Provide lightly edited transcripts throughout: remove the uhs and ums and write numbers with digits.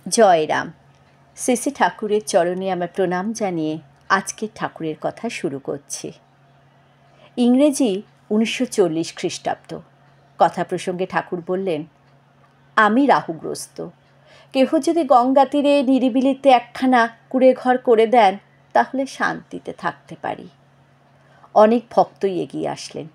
জয় রাম। শ্রী শ্রী ঠাকুরের চরণে আমার প্রণাম জানিয়ে আজকের ঠাকুরের কথা শুরু করছি। ইংরেজি 1940 খ্রিস্টাব্দ। কথা প্রসঙ্গে ঠাকুর বললেন, আমি রাহুগ্রস্ত। কেহ যদি গঙ্গা তীরে নিরিবিলিতে একখানা কুঁড়ে ঘর করে দেন, তাহলে শান্তিতে থাকতে পারি। অনেক ভক্তই এগিয়ে আসলেন।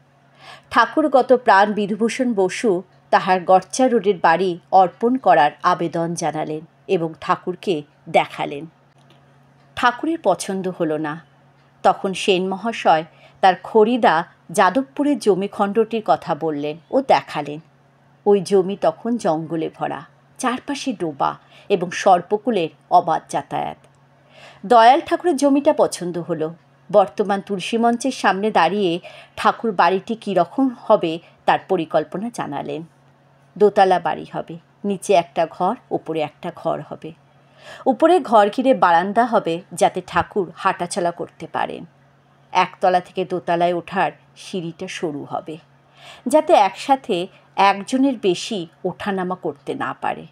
ঠাকুরগত প্রাণ বিধুভূষণ বসু তাহার গর্চা রোডের বাড়ি অর্পণ করার আবেদন জানালেন এবং ঠাকুরকে দেখালেন। ঠাকুরের পছন্দ হলো না। তখন সেন মহাশয় তার খরিদা যাদবপুরের জমিখণ্ডটির কথা বললেন ও দেখালেন। ওই জমি তখন জঙ্গলে ভরা, চারপাশে ডোবা এবং সর্পকুলের অবাধ যাতায়াত। দয়াল ঠাকুরের জমিটা পছন্দ হলো। বর্তমান তুলসী মঞ্চের সামনে দাঁড়িয়ে ঠাকুর বাড়িটি কীরকম হবে তার পরিকল্পনা জানালেন। দোতলা বাড়ি হবে, নিচে একটা ঘর, ওপরে একটা ঘর হবে। উপরে ঘর ঘিরে বারান্দা হবে যাতে ঠাকুর হাঁটাচলা করতে পারেন। একতলা থেকে দোতলায় ওঠার সিঁড়িটা সরু হবে, যাতে একসাথে একজনের বেশি ওঠানামা করতে না পারে।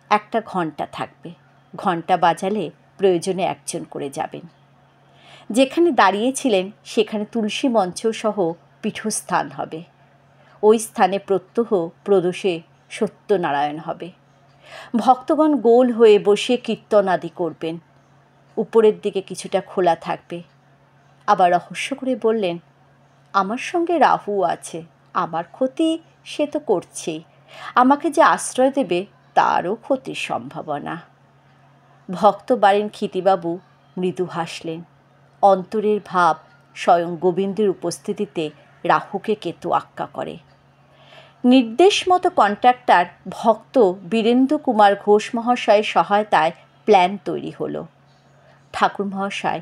একটা ঘণ্টা থাকবে, ঘণ্টা বাজালে প্রয়োজনে একজন করে যাবেন। যেখানে দাঁড়িয়েছিলেন সেখানে তুলসী মঞ্চ সহ পীঠস্থান হবে। ওই স্থানে প্রত্যহ প্রদোষে সত্যনারায়ণ হবে। ভক্তগণ গোল হয়ে বসে কীর্তন আদি করবেন। উপরের দিকে কিছুটা খোলা থাকবে। আবার রহস্য করে বললেন, আমার সঙ্গে রাহু আছে, আমার ক্ষতি সে তো করছেই, আমাকে যে আশ্রয় দেবে তারও ক্ষতির সম্ভাবনা। ভক্ত বাড়েন ক্ষিতিবাবু মৃদু হাসলেন। অন্তরের ভাব স্বয়ং গোবিন্দের উপস্থিতিতে রাহুকে কেতু আক্কা করে। নির্দেশ মতো কন্ট্রাক্টর ভক্ত বীরেন্দ্র কুমার ঘোষ মহাশয়ের সহায়তায় প্ল্যান তৈরি হলো। ঠাকুর মহাশয়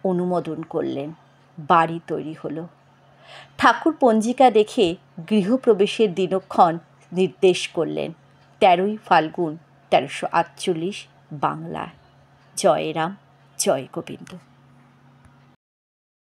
অনুমোদন করলেন, বাড়ি তৈরি হলো। ঠাকুর পঞ্জিকা দেখে গৃহপ্রবেশের দিনক্ষণ নির্দেশ করলেন, 13ই ফাল্গুন 1348 বাংলা। জয় রাম, জয় গোবিন্দ।